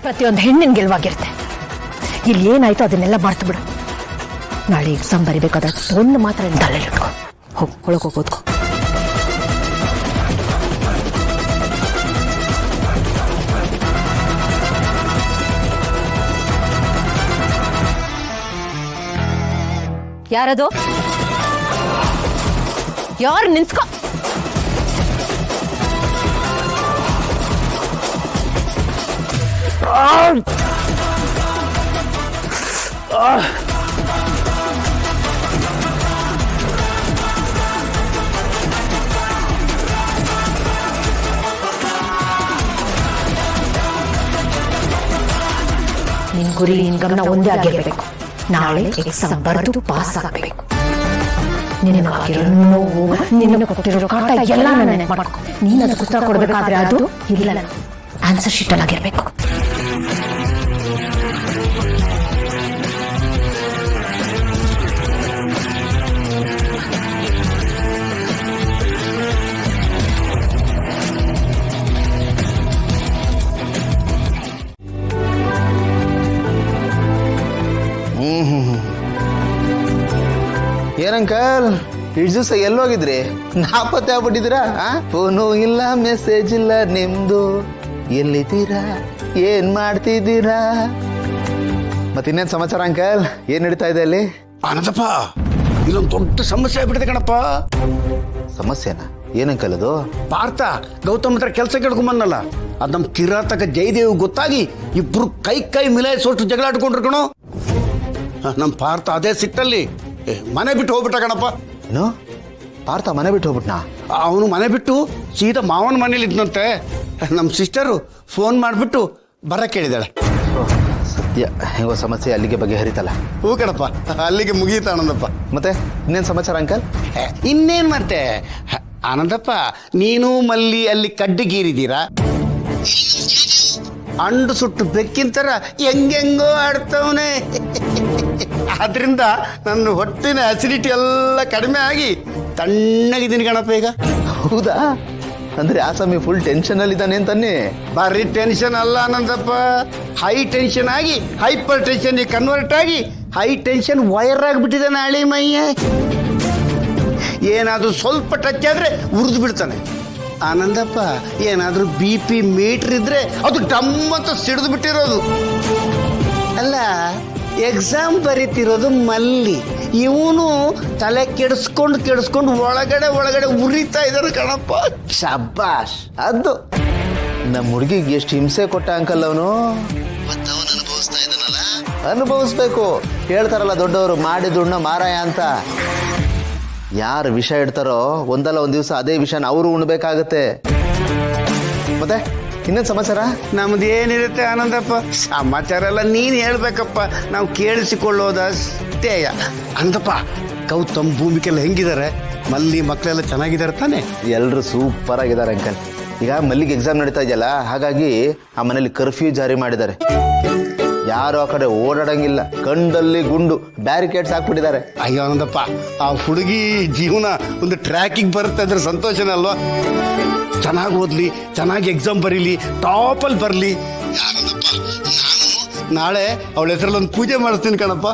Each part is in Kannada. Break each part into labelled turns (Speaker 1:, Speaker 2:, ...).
Speaker 1: ಪ್ರತಿಯೊಂದು ಹೆಣ್ಣಿನ ಗೆಲುವಾಗಿರುತ್ತೆ. ಇಲ್ಲಿ ಏನಾಯ್ತು ಅದನ್ನೆಲ್ಲ ಮರ್ತು ಬಿಡು. ನಾಳೆ ಎಕ್ಸಾಮ್ ಬರಿಬೇಕಾದ ಒಂದು ಮಾತ್ರ ತಲೆಲಿಟ್ಕೊ. ಹೋಗಿ ಒಳಗೆ ಓದ್ಕೊ. ಯಾರದು? ಯಾರು? ನಿಂತ್ಕೊ. ನಿನ್ ಗುರಿ ನಿನ್ ಗಮನ ಒಂದೇ ಆಗಿರ್ಬೇಕು. ನಾಳೆ ಎಕ್ಸಾಮ್ ಬರೆದು ಪಾಸ್ ಆಗಬೇಕು. ನಿನಗಾಗಿರೋ ನೋವು, ನಿನ್ನ ಕೊಟ್ಟಿರೋ ಕಾಟ ಎಲ್ಲ ನೆನಪು ಮಾಡ್ಕೊ. ನೀನು ಅದಕ್ಕೆ ಉತ್ತರ ಕೊಡಬೇಕಾದ್ರೆ ಅದು ಇಲ್ಲ ಆನ್ಸರ್ ಶೀಟ್ ಆಗಿರ್ಬೇಕು.
Speaker 2: ಏನಂಕಲ್ ಇಷ್ಟು ದಿವಸ ಎಲ್ಲೋಗಿದ್ರಿ? ನಾಪತ್ತೆ ಆಗ್ಬಿಟ್ಟಿದ್ದೀರಾ? ಫೋನು ಇಲ್ಲ, ಮೆಸೇಜ್ ಇಲ್ಲ ನಿಮ್ದು. ಎಲ್ಲಿದ್ದೀರಾ? ಏನ್ ಮಾಡ್ತಿದ್ದೀರಾ? ಮತ್ತಿನ್ನೇನ್ ಸಮಾಚಾರ ಅಂಕಲ್? ಏನ್ ನಡೀತಾ ಇದೆ ಅಲ್ಲಿ?
Speaker 3: ಆನಂದಪ್ಪ, ಇಲ್ಲೊಂದು ದೊಡ್ಡ ಸಮಸ್ಯೆ ಆಗ್ಬಿಟ್ಟಿದೆ ಕಣಪ್ಪ.
Speaker 2: ಸಮಸ್ಯೆನಾ? ಏನಂಕಲ್ ಅದು?
Speaker 3: ಪಾರ್ಥ ಗೌತಮ್ ಹತ್ರ ಕೆಲಸ ಕೇಳ್ಕೊಂಬನ್ನಲ್ಲ, ಅದ್ ನಮ್ ಕಿರಾತಕ ಜಯದೇವ್ ಗೊತ್ತಾಗಿ ಇಬ್ರು ಕೈ ಮಿಲಾಯಿಸೋಷ್ಟು ಜಗಳ ಆಡ್ಕೊಂಡ್ರು ಕಣೋ. ನಮ್ ಪಾರ್ಥ ಅದೇ ಸಿಟ್ಟಲ್ಲಿ ಮನೆ ಬಿಟ್ಟು ಹೋಗ್ಬಿಟ್ಟ ಕಣಪ್ಪ.
Speaker 2: ಏನು? ಪಾರ್ಥ ಮನೆ ಬಿಟ್ಟು ಹೋಗ್ಬಿಟ್ನಾ?
Speaker 3: ಅವನು ಮನೆ ಬಿಟ್ಟು ಸೀದಾ ಮಾವನ ಮನೇಲಿ ಇದ್ನಂತೆ. ನಮ್ಮ ಸಿಸ್ಟರು ಫೋನ್ ಮಾಡಿಬಿಟ್ಟು ಬರ ಕೇಳಿದಾಳೆ.
Speaker 2: ಸದ್ಯ ಹೆಂಗೋ ಸಮಸ್ಯೆ ಅಲ್ಲಿಗೆ ಬಗೆಹರಿತಲ್ಲ.
Speaker 3: ಹೂ ಕಣಪ್ಪ, ಅಲ್ಲಿಗೆ ಮುಗೀತ ಆನಂದಪ್ಪ.
Speaker 2: ಮತ್ತೆ ಇನ್ನೇನ್ ಸಮಾಚಾರ ಅಂಕಲ್?
Speaker 3: ಇನ್ನೇನ್ ಮತ್ತೆ ಆನಂದಪ್ಪ, ನೀನು ಮಲ್ಲಿ ಅಲ್ಲಿ ಕಡ್ಡಿಗೀರಿದ್ದೀರಾ, ಅಂಡು ಸುಟ್ಟು ಬೆಕ್ಕಿಂತರ ಹೆಂಗೆಂಗೋ ಆಡ್ತವನೆ. ಆದ್ರಿಂದ ನನ್ನ ಹೊಟ್ಟಿನ ಅಸಿಡಿಟಿ ಎಲ್ಲ ಕಡಿಮೆ ಆಗಿ ತಣ್ಣಗಿದ್ದೀನಿ ಕಣಪ್ಪ ಈಗ.
Speaker 2: ಹೌದಾ? ಅಂದ್ರೆ ಆಸಾಮಿ ಫುಲ್ ಟೆನ್ಷನ್ ಅಲ್ಲಿ ಇದ್ದಾನೆ ಅಂತಾನೆ?
Speaker 3: ಬರೀ ಟೆನ್ಷನ್ ಅಲ್ಲ ಆನಂದಪ್ಪ, ಹೈ ಟೆನ್ಷನ್ ಆಗಿ ಹೈಪರ್ ಟೆನ್ಷನ್ ಕನ್ವರ್ಟ್ ಆಗಿ ಹೈ ಟೆನ್ಷನ್ ವೈರ್ ಆಗಿಬಿಟ್ಟಿದೆ ನಾಳೆ ಮೈಯ. ಏನಾದ್ರೂ ಸ್ವಲ್ಪ ಟಚ್ ಆದ್ರೆ ಉರಿದು ಬಿಡ್ತಾನೆ ಆನಂದಪ್ಪ. ಏನಾದ್ರೂ BP ಮೀಟರ್ ಇದ್ರೆ ಅದು ಡಮ್ ಅಂತ ಸಿಡಿದು ಬಿಟ್ಟಿರೋದು. ಅಲ್ಲ, ಎಕ್ಸಾಮ್ ಬರೀತಿರೋದು ಮಲ್ಲಿ, ಇವನು ತಲೆ ಕೆಡಿಸ್ಕೊಂಡು ಒಳಗಡೆ ಉರಿತಾ ಇದ್ದಾರೆ ಕಣಪ್ಪ.
Speaker 2: ಶಬ್ಬಾಷ್! ಅದು ನಮ್ಮ ಹುಡುಗಿಗೆ ಎಷ್ಟು ಹಿಂಸೆ ಕೊಟ್ಟ ಅಂಕಲ್ ಅವನು. ಅನುಭವಿಸ್ಬೇಕು. ಹೇಳ್ತಾರಲ್ಲ ದೊಡ್ಡವರು, ಮಾಡಿದುಣ್ಣ ಮಾರಾಯ ಅಂತ. ಯಾರು ವಿಷ ಇಡ್ತಾರೋ ಒಂದಲ್ಲ ಒಂದ್ ದಿವಸ ಅದೇ ವಿಷನ ಅವರು ಉಣ್ಬೇಕಾಗತ್ತೆ. ಮತ್ತೆ ಇನ್ನೇನ್ ಸಮಾಚಾರ?
Speaker 3: ನಮ್ದೇನಿರುತ್ತೆ ಆನಂದಪ್ಪ, ಸಮಾಚಾರ ಎಲ್ಲ ನೀನ್ ಹೇಳ್ಬೇಕಪ್ಪ, ನಾವು ಕೇಳಿಸಿಕೊಳ್ಳೋದಷ್ಟೇ. ಆನಂದಪ್ಪ, ಗೌತಮ್ ಭೂಮಿಕೆಲ್ಲ ಹೆಂಗಿದ್ದಾರೆ? ಮಲ್ಲಿ ಮಕ್ಕಳೆಲ್ಲ ಚೆನ್ನಾಗಿದ್ದಾರೆ ತಾನೆ?
Speaker 2: ಎಲ್ರು ಸೂಪರ್ ಆಗಿದ್ದಾರೆ ಅಂಕಲ್. ಈಗ ಮಲ್ಲಿಗೆ ಎಕ್ಸಾಮ್ ನಡೀತಾ ಇದೆಯಲ್ಲ, ಹಾಗಾಗಿ ಆ ಮನೇಲಿ ಕರ್ಫ್ಯೂ ಜಾರಿ ಮಾಡಿದ್ದಾರೆ. ಯಾರು ಆ ಕಡೆ ಓಡಾಡಂಗಿಲ್ಲ, ಕಂಡಲ್ಲಿ ಗುಂಡು, ಬ್ಯಾರಿಕೇಡ್ಸ್ ಹಾಕ್ಬಿಟ್ಟಿದ್ದಾರೆ.
Speaker 3: ಅಯ್ಯೋ ಆನಂದಪ್ಪ, ಆ ಹುಡುಗಿ ಜೀವನ ಒಂದು ಟ್ರ್ಯಾಕಿಗೆ ಬರುತ್ತೆ ಅಂದ್ರೆ ಸಂತೋಷನೇ ಅಲ್ವಾ? ಚೆನ್ನಾಗಿ ಓದ್ಲಿ, ಚೆನ್ನಾಗಿ ಎಕ್ಸಾಮ್ ಬರೀಲಿ, ಟಾಪಲ್ಲಿ ಬರಲಿ. ನಾಳೆ ಅವಳ ಹೆಸರಲ್ಲಿ ಒಂದು ಪೂಜೆ ಮಾಡಿಸ್ತೀನಿ ಕಣಪ್ಪ.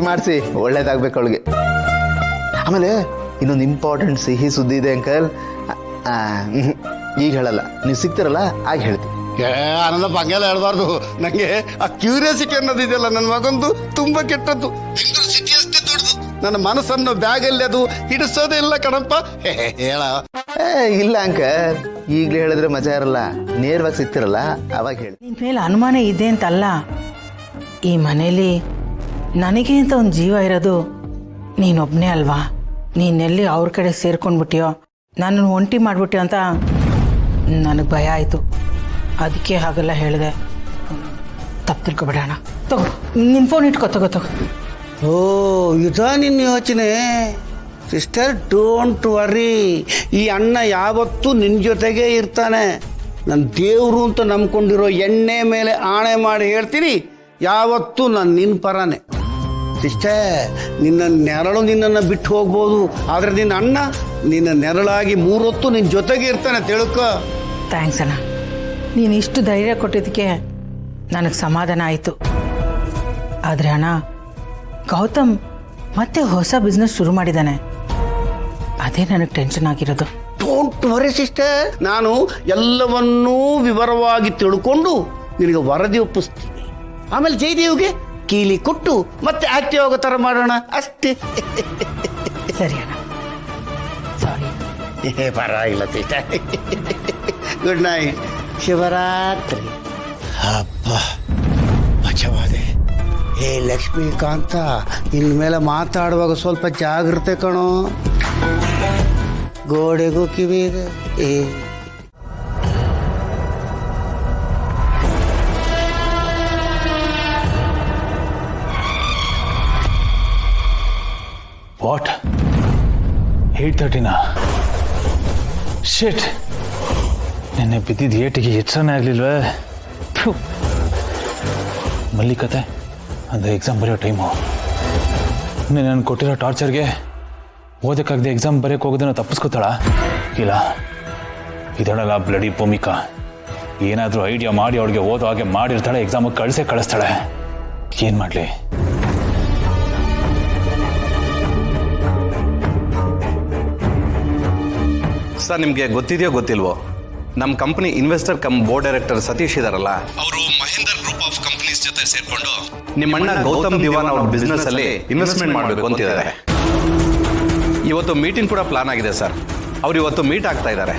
Speaker 2: ಮಾಡಿಸಿ ಒಳ್ಳೇದಾಗ್ಬೇಕು ಅವಳಿಗೆ. ಆಮೇಲೆ ಇನ್ನೊಂದು ಇಂಪಾರ್ಟೆಂಟ್ ಸಿಹಿ ಸುದ್ದಿ ಇದೆ ಅಂಕಲ್. ಈಗ ಹೇಳಲ್ಲ, ನೀವು ಸಿಗ್ತಿರಲ್ಲ ಆಗ ಹೇಳ್ತೀನಿ.
Speaker 3: ಆನಂದಪ್ಪ, ಹಂಗೆಲ್ಲ ಹೇಳ್ಬಾರ್ದು. ನಂಗೆ ಆ ಕ್ಯೂರಿಯಾಸಿಟಿ ಅನ್ನೋದಿದೆಯಲ್ಲ ನನ್ನ ಮಗಂದು ತುಂಬಾ ಕೆಟ್ಟದ್ದು. ಸಿಟಿ ಅಷ್ಟೇ ದೊಡ್ಡದು, ನನ್ನ ಮನಸ್ಸನ್ನು ಬ್ಯಾಗಲ್ಲಿ ಅದು ಹಿಡಿಸೋದೇ ಇಲ್ಲ ಕಣಪ್ಪ. ಹೇಳ
Speaker 2: ಇಲ್ಲ ಅಂಕಲ್, ಈಗಲೇ ಹೇಳಿದ್ರೆ ಮಜಾ ಇರಲ್ಲ. ನೇರವಾಗಿ ಸಿಗ್ತಿರಲ್ಲ ಅವಾಗ ಹೇಳಿ.
Speaker 4: ನಿನ್ ಮೇಲೆ ಅನುಮಾನ ಇದೆ ಅಂತಲ್ಲ, ಈ ಮನೇಲಿ ನನಗೆ ಅಂತ ಒಂದು ಜೀವ ಇರೋದು ನೀನೊಬ್ನೇ ಅಲ್ವಾ? ನೀನೆಲ್ಲಿ ಅವ್ರ ಕಡೆ ಸೇರ್ಕೊಂಡ್ಬಿಟ್ಟಿಯೋ, ನನ್ನನ್ನು ಒಂಟಿ ಮಾಡ್ಬಿಟ್ಟಿಯೋ ಅಂತ ನನಗೆ ಭಯ ಆಯಿತು. ಅದಕ್ಕೆ ಹಾಗೆಲ್ಲ ಹೇಳಿದೆ. ತಪ್ಪು ತಿಳ್ಕೊಬೇಡಣ. ತಗೋ, ನಿನ್ನ ಫೋನ್ ಇಟ್ಕೋ. ತಗೋ.
Speaker 3: ಓ, ಇದಾ ನಿನ್ನ ಯೋಚನೆ? Sister, don't worry. ಈ ಅಣ್ಣ ಯಾವತ್ತೂ ನಿನ್ನ ಜೊತೆಗೇ ಇರ್ತಾನೆ. ನನ್ನ ದೇವರು ಅಂತ ನಂಬ್ಕೊಂಡಿರೋ ಎಣ್ಣೆ ಮೇಲೆ ಆಣೆ ಮಾಡಿ ಹೇಳ್ತೀನಿ, ಯಾವತ್ತೂ ನಾನು ನಿನ್ನ ಪರನೇ. ಸಿಸ್ಟರ್, ನಿನ್ನ ನೆರಳು ನಿನ್ನನ್ನು ಬಿಟ್ಟು ಹೋಗ್ಬೋದು, ಆದರೆ ನಿನ್ನ ಅಣ್ಣ ನಿನ್ನ ನೆರಳಾಗಿ 3 ಹೊತ್ತು ನಿನ್ನ ಜೊತೆಗೆ ಇರ್ತಾನೆ, ತಿಳ್ಕೊ.
Speaker 4: ಥ್ಯಾಂಕ್ಸ್ ಅಣ್ಣ, ನೀನು ಇಷ್ಟು ಧೈರ್ಯ ಕೊಟ್ಟಿದ್ದಕ್ಕೆ ನನಗೆ ಸಮಾಧಾನ ಆಯಿತು. ಆದರೆ ಅಣ್ಣ, ಗೌತಮ್ ಮತ್ತೆ ಹೊಸ ಬಿಸ್ನೆಸ್ ಶುರು ಮಾಡಿದ್ದಾನೆ. ಅದೇ ನನಗೆ ಟೆನ್ಷನ್ ಆಗಿರೋದು.
Speaker 3: ಡೋಂಟ್ ವರಿ ಸಿಸ್ಟರ್, ನಾನು ಎಲ್ಲವನ್ನೂ ವಿವರವಾಗಿ ತಿಳ್ಕೊಂಡು ನಿನಗೆ ವರದಿ ಒಪ್ಪಿಸ್ತೀನಿ. ಆಮೇಲೆ ಜಯದೇವ್ಗೆ ಕೀಲಿ ಕೊಟ್ಟು ಮತ್ತೆ ಆಕ್ಟಿವ್ ಆಗೋ ಥರ ಮಾಡೋಣ ಅಷ್ಟೇ.
Speaker 4: ಸರಿ ಅಣ್ಣ, ಸಾರಿ.
Speaker 3: ಪರವಾಗಿಲ್ಲ ಸಿಸ್ಟರ್. Good night, Shivaratri. ಹಬ್ಬ ಮಜವಾದೆ. ಏ ಲಕ್ಷ್ಮೀಕಾಂತ, ಇನ್ಮೇಲೆ ಮಾತಾಡುವಾಗ ಸ್ವಲ್ಪ ಜಾಗ್ರತೆ ಕಣೋ. ಗೋಡೆಗೂ ಕಿವಿಗೆ
Speaker 5: ವಾಟ್ 8:30 ಶಿಟ್, ನಿನ್ನೆ ಬಿದ್ದಿದ್ದು ಏಟಿಗೆ ಎಚ್ಚರನೇ ಆಗಲಿಲ್ವೇ? ಮಲ್ಲಿಕತೆ ಅಂದರೆ ಎಕ್ಸಾಮ್ ಬರೆಯೋ ಟೈಮು. ನಾನು ಕೊಟ್ಟಿರೋ ಟಾರ್ಚರ್ಗೆ ಓದಕ್ಕಾಗದೆ ಎಕ್ಸಾಮ್ ಬರೆಯೋಕೆ ಹೋಗೋದನ್ನು ತಪ್ಪಿಸ್ಕೋತಾಳ? ಇಲ್ಲ, ಇದಳಲ್ಲ ಬ್ಲಡಿ ಭೂಮಿಕಾ. ಏನಾದರೂ ಐಡಿಯಾ ಮಾಡಿ ಅವಳಿಗೆ ಓದೋ ಹಾಗೆ ಮಾಡಿರ್ತಾಳೆ, ಎಕ್ಸಾಮಿಗೆ ಕಳಿಸ್ತಾಳೆ. ಏನು ಮಾಡಲಿ?
Speaker 6: ಸರ್, ನಿಮಗೆ ಗೊತ್ತಿದೆಯೋ ಗೊತ್ತಿಲ್ವೋ, ನಮ್ಮ company investor come board director Satish ಇದಾರಲ್ಲ, ಅವರು ಮಹೇಂದ್ರ ಗ್ರೂಪ್ ಆಫ್ ಕಂಪನೀಸ್ ಜೊತೆ ಸೇರ್ಕೊಂಡು ನಿಮ್ಮಣ್ಣ ಗೌತಮ್ ದಿವಾನ್ ಅವ್ರ ಬಿಸ್ನೆಸ್ ಅಲ್ಲಿ ಇನ್ವೆಸ್ಟ್ಮೆಂಟ್ ಮಾಡಬೇಕು ಅಂತಿದ್ದಾರೆ. ಇವತ್ತು ಮೀಟಿಂಗ್ ಕೂಡ ಪ್ಲಾನ್ ಆಗಿದೆ ಸರ್. ಅವ್ರು ಇವತ್ತು ಮೀಟ್ ಆಗ್ತಾ ಇದ್ದಾರೆ.